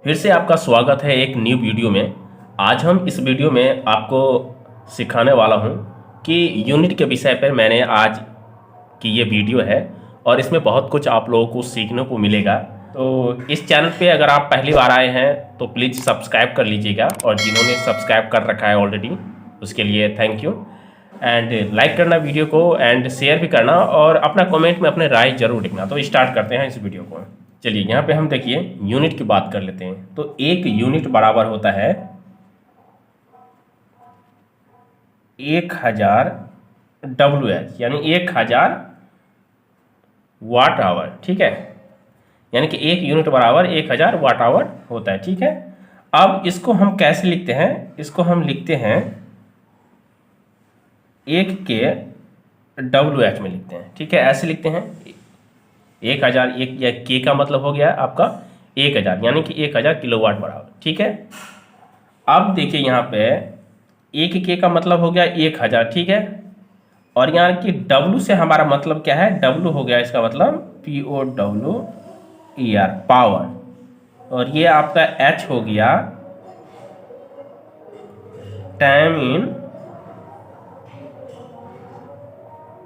फिर से आपका स्वागत है एक न्यू वीडियो में। आज हम इस वीडियो में आपको सिखाने वाला हूं कि यूनिट के विषय पर मैंने आज की ये वीडियो है और इसमें बहुत कुछ आप लोगों को सीखने को मिलेगा। तो इस चैनल पे अगर आप पहली बार आए हैं तो प्लीज़ सब्सक्राइब कर लीजिएगा और जिन्होंने सब्सक्राइब कर रखा है ऑलरेडी उसके लिए थैंक यू। एंड लाइक करना वीडियो को एंड शेयर भी करना और अपना कमेंट में अपने राय जरूर लिखना। तो स्टार्ट करते हैं इस वीडियो को। चलिए यहाँ पे हम देखिए यूनिट की बात कर लेते हैं। तो एक यूनिट बराबर होता है 1000 WH यानी 1000 वाट आवर। ठीक है, यानी कि एक यूनिट बराबर 1000 वाट आवर होता है। ठीक है, अब इसको हम कैसे लिखते हैं? इसको हम लिखते हैं 1 के WH में लिखते हैं। ठीक है, ऐसे लिखते हैं 1000। एक या के का मतलब हो गया आपका 1000 यानी कि 1000 किलोवाट बराबर। ठीक है, अब देखिए यहाँ पे एक के का मतलब हो गया 1000। ठीक है, और यहाँ की W से हमारा मतलब क्या है? W हो गया इसका मतलब POWER पावर, और ये आपका H हो गया time in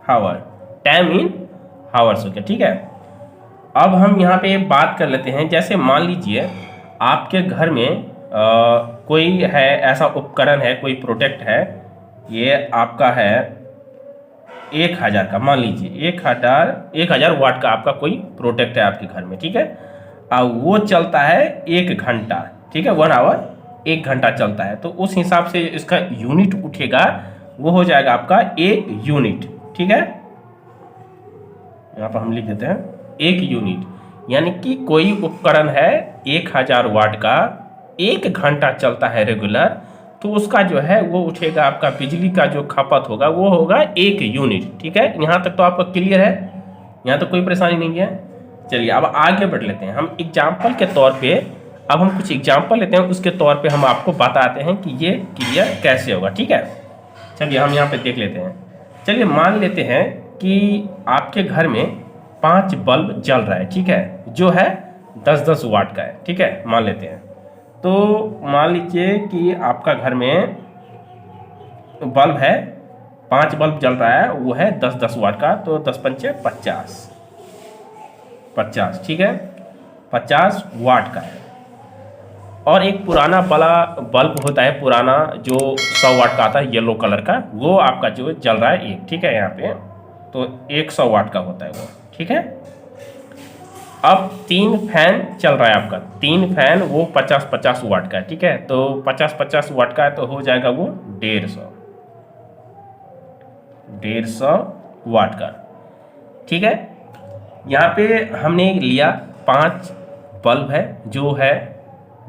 hour, time in hours हो गया। ठीक है, अब हम यहाँ पे बात कर लेते हैं। जैसे मान लीजिए आपके घर में कोई है, ऐसा उपकरण है, कोई प्रोडक्ट है, ये आपका है 1000 का। मान लीजिए 1000 वाट का आपका कोई प्रोडक्ट है आपके घर में। ठीक है, अब वो चलता है 1 घंटा। ठीक है, 1 आवर 1 घंटा चलता है, तो उस हिसाब से इसका यूनिट उठेगा, वो हो जाएगा आपका 1 यूनिट। ठीक है, यहाँ पर हम लिख देते हैं 1 यूनिट, यानी कि कोई उपकरण है 1000 वाट का, 1 घंटा चलता है रेगुलर, तो उसका जो है वो उठेगा, आपका बिजली का जो खपत होगा वो होगा 1 यूनिट। ठीक है, यहाँ तक तो आपका क्लियर है, यहाँ तक कोई परेशानी नहीं है। चलिए अब आगे बढ़ लेते हैं हम एग्जाम्पल के तौर पे। अब हम कुछ एग्जाम्पल लेते हैं, उसके तौर पे हम आपको बताते हैं कि ये क्लियर कैसे होगा। ठीक है, चलिए हम यहाँ पे देख लेते हैं। चलिए मान लेते हैं कि आपके घर में 5 बल्ब जल रहा है। ठीक है, जो है 10-10 वाट का है। ठीक है, मान लेते हैं। तो मान लीजिए कि आपका घर में बल्ब है, 5 बल्ब जल रहा है, वो है 10-10 वाट का, तो 10 पंचे 50। ठीक है, 50 वाट का है। और एक पुराना वाला बल्ब होता है, पुराना जो 100 वाट का आता है, येलो कलर का, वो आपका जो जल रहा है 1। ठीक है, यहाँ पे तो 100 वाट का होता है वो। ठीक है, अब 3 फैन चल रहा है आपका, 3 फैन, वो 50-50 वाट का है। ठीक है, तो 50-50 वाट का है, तो हो जाएगा वो 150 वाट का। ठीक है, यहाँ पे हमने लिया 5 बल्ब है जो है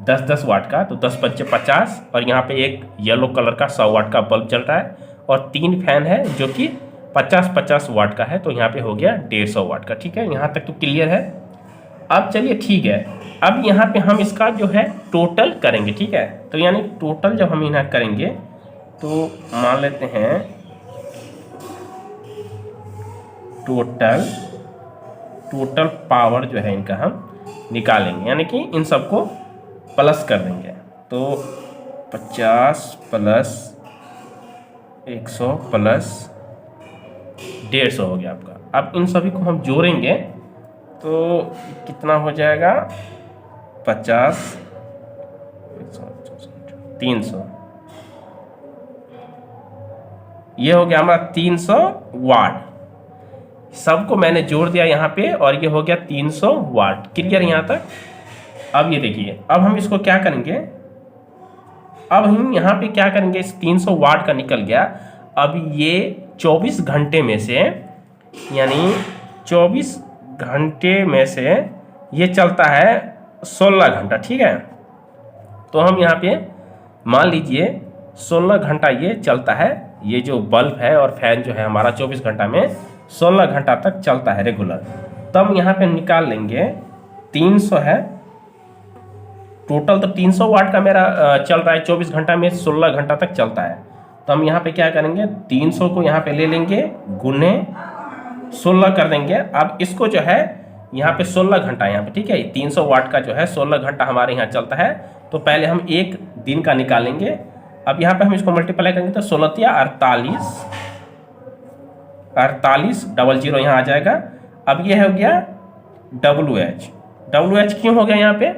10-10 वाट का, तो 10 पंचे 50, और यहाँ पे एक येलो कलर का 100 वाट का बल्ब चल रहा है, और 3 फैन है जो कि 50-50 वाट का है, तो यहाँ पे हो गया 150 वाट का। ठीक है, यहाँ तक तो क्लियर है। अब चलिए ठीक है, अब यहाँ पे हम इसका जो है टोटल करेंगे। ठीक है, तो यानी टोटल जब हम यहाँ करेंगे तो मान लेते हैं टोटल पावर जो है इनका हम निकालेंगे, यानी कि इन सबको प्लस कर देंगे। तो 50 प्लस 100 प्लस 150 हो गया आपका। अब इन सभी को हम जोड़ेंगे तो कितना हो जाएगा? 50 300, ये हो गया हमारा 300 वाट। सबको मैंने जोड़ दिया यहाँ पे, और ये हो गया 300 वाट। क्लियर यहाँ तक? अब ये देखिए, अब हम इसको क्या करेंगे, अब हम यहाँ पे क्या करेंगे, इस 300 वाट का निकल गया। अब ये 24 घंटे में से, यानी 24 घंटे में से ये चलता है 16 घंटा। ठीक है, तो हम यहाँ पे मान लीजिए 16 घंटा ये चलता है, ये जो बल्ब है और फैन जो है हमारा 24 घंटा में 16 घंटा तक चलता है रेगुलर। तब यहाँ पे निकाल लेंगे 300 है, टोटल तो 300 वाट का मेरा चल रहा है 24 घंटा में, 16 घंटा तक चलता है। तो हम यहाँ पे क्या करेंगे, 300 को यहाँ पे ले लेंगे, गुने 16 कर देंगे। अब इसको जो है यहाँ पे 16 घंटा यहाँ पे, ठीक है। 300 वाट का जो है 16 घंटा हमारे यहाँ चलता है। तो पहले हम एक दिन का निकालेंगे। अब यहाँ पे हम इसको मल्टीप्लाई करेंगे तो 16 या 48 00 यहाँ आ जाएगा। अब ये हो गया WH। WH क्यों हो गया यहाँ पे?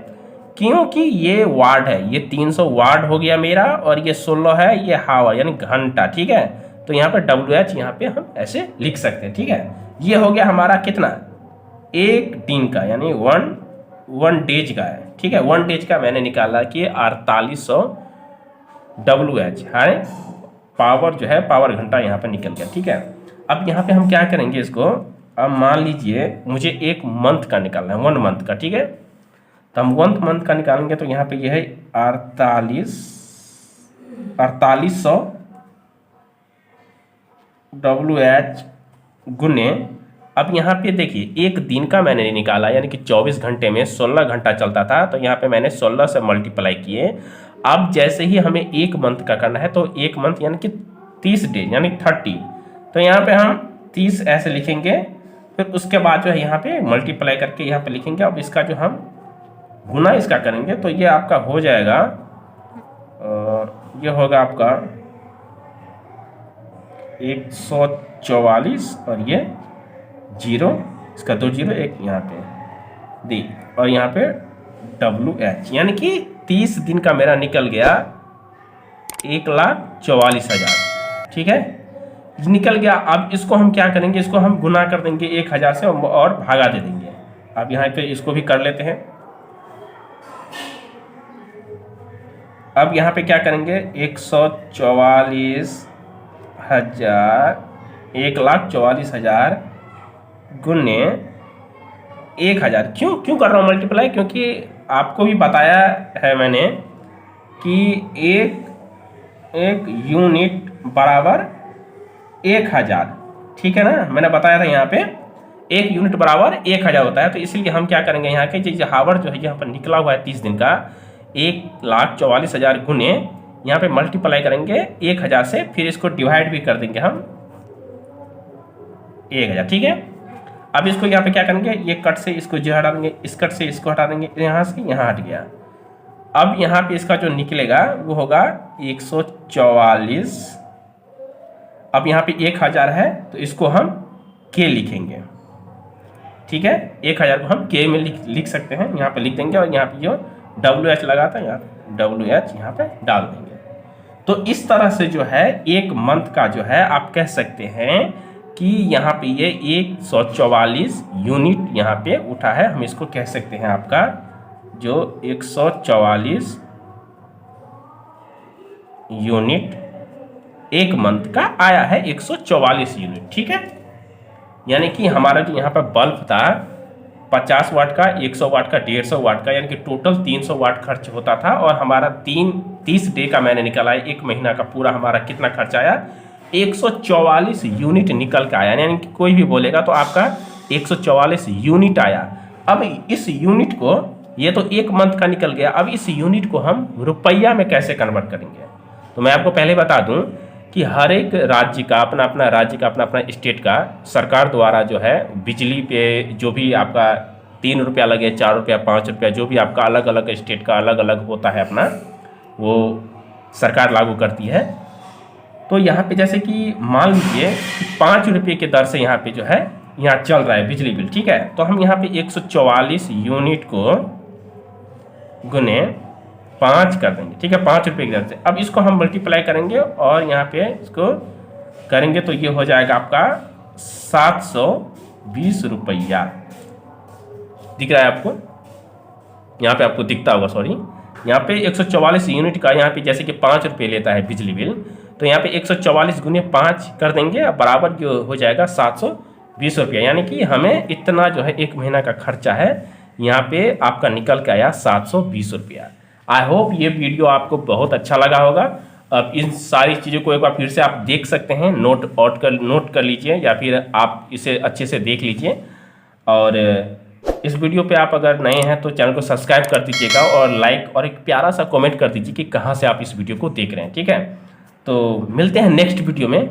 क्योंकि ये वाट है, ये 300 वाट हो गया मेरा, और ये 16 है, ये हावर यानी घंटा, ठीक है। तो यहाँ पे WH यहाँ पे हम ऐसे लिख सकते हैं, ठीक है। ये हो गया हमारा कितना, एक दिन का, यानी वन डेज का है, ठीक है। 1 डेज का मैंने निकाला कि 4800 WH है, पावर जो है, पावर घंटा यहाँ पे निकल गया, ठीक है। अब यहाँ पे हम क्या करेंगे इसको, अब मान लीजिए मुझे एक मंथ का निकालना है, 1 मंथ का, ठीक है। तो हम 1 मंथ का निकालेंगे तो यहाँ पे यह है 4800 WH गुने, अब यहाँ पे देखिए एक दिन का मैंने निकाला, यानी कि 24 घंटे में 16 घंटा चलता था, तो यहाँ पे मैंने 16 से मल्टीप्लाई किए। अब जैसे ही हमें एक मंथ का करना है, तो एक मंथ यानी कि 30 डेज यानी 30, तो यहाँ पे हम 30 ऐसे लिखेंगे। फिर उसके बाद जो है यहाँ पे मल्टीप्लाई करके यहाँ पे लिखेंगे। अब इसका जो हम गुना इसका करेंगे तो ये आपका हो जाएगा, ये होगा आपका 144 और ये 0, इसका 2 0 1 यहाँ पे दी, और यहाँ पे WH, यानी कि 30 दिन का मेरा निकल गया 1,44,000, ठीक है, निकल गया। अब इसको हम क्या करेंगे, इसको हम गुना कर देंगे 1000 से और भागा दे देंगे। अब यहाँ पे इसको भी कर लेते हैं। अब यहाँ पे क्या करेंगे, 1,44,000 गुने 1000, क्यों कर रहा हूँ मल्टीप्लाई, क्योंकि आपको भी बताया है मैंने कि एक यूनिट बराबर 1000, ठीक है ना। मैंने बताया था यहाँ पे 1 यूनिट बराबर 1000 होता है। तो इसलिए हम क्या करेंगे, यहाँ के जो हावर जो है यहाँ पर निकला हुआ है 30 दिन का, 1,44,000 गुने यहाँ पे मल्टीप्लाई करेंगे 1000 से, फिर इसको डिवाइड भी कर देंगे हम 1000, ठीक है। अब इसको यहाँ पे क्या करेंगे, ये कट से इसको जो हटा देंगे, इस कट से इसको हटा देंगे, यहाँ से यहाँ हट गया। अब यहाँ पे इसका जो निकलेगा वो होगा 144। अब यहाँ पे 1000 है तो इसको हम K लिखेंगे, ठीक है। 1000 को हम K में लिख सकते हैं, यहाँ पे लिख देंगे, और यहाँ पे जो WH लगा था यहाँ WH यहाँ पे डाल देंगे। तो इस तरह से जो है एक मंथ का जो है आप कह सकते हैं कि यहाँ पे ये 144 यूनिट यहाँ पे उठा है। हम इसको कह सकते हैं आपका जो 144 यूनिट एक मंथ का आया है, 144 यूनिट, ठीक है। यानी कि हमारा जो यहाँ पर बल्ब था 50 वाट का, 100 वाट का, 150 वाट का, यानी कि टोटल 300 वाट खर्च होता था। और हमारा 30 डे का मैंने निकाला है, 1 महीना का पूरा हमारा कितना खर्च आया, 144 यूनिट निकल के आया। यानी कि कोई भी बोलेगा तो आपका 144 यूनिट आया। अब इस यूनिट को, ये तो एक मंथ का निकल गया, अब इस यूनिट को हम रुपया में कैसे कन्वर्ट करेंगे। तो मैं आपको पहले बता दूं कि हर एक राज्य का अपना अपना स्टेट का सरकार द्वारा जो है बिजली पे जो भी आपका 3 रुपया लगे, 4 रुपया, 5 रुपया, जो भी आपका अलग अलग स्टेट का अलग अलग होता है अपना, वो सरकार लागू करती है। तो यहाँ पे जैसे कि मान लीजिए 5 रुपये के दर से यहाँ पे जो है यहाँ चल रहा है बिजली बिल, ठीक है। तो हम यहाँ पे 144 यूनिट को गुने 5 कर देंगे, ठीक है, 5 रुपये की दर से। अब इसको हम मल्टीप्लाई करेंगे और यहाँ पे इसको करेंगे तो ये हो जाएगा आपका 720 रुपया। दिख रहा है आपको, यहाँ पे आपको दिखता होगा, सॉरी, यहाँ पे 144 यूनिट का यहाँ पे जैसे कि 5 रुपये लेता है बिजली बिल, तो यहाँ पे 144 गुने 5 कर देंगे, बराबर जो हो जाएगा 720 रुपया। यानी कि हमें इतना जो है 1 महीना का खर्चा है यहाँ पे आपका निकल के आया 720 रुपया। आई होप ये वीडियो आपको बहुत अच्छा लगा होगा। अब इन सारी चीज़ों को एक बार फिर से आप देख सकते हैं, नोट कर लीजिए, या फिर आप इसे अच्छे से देख लीजिए। और इस वीडियो पे आप अगर नए हैं तो चैनल को सब्सक्राइब कर दीजिएगा और लाइक और एक प्यारा सा कमेंट कर दीजिए कि कहाँ से आप इस वीडियो को देख रहे हैं, ठीक है। तो मिलते हैं नेक्स्ट वीडियो में।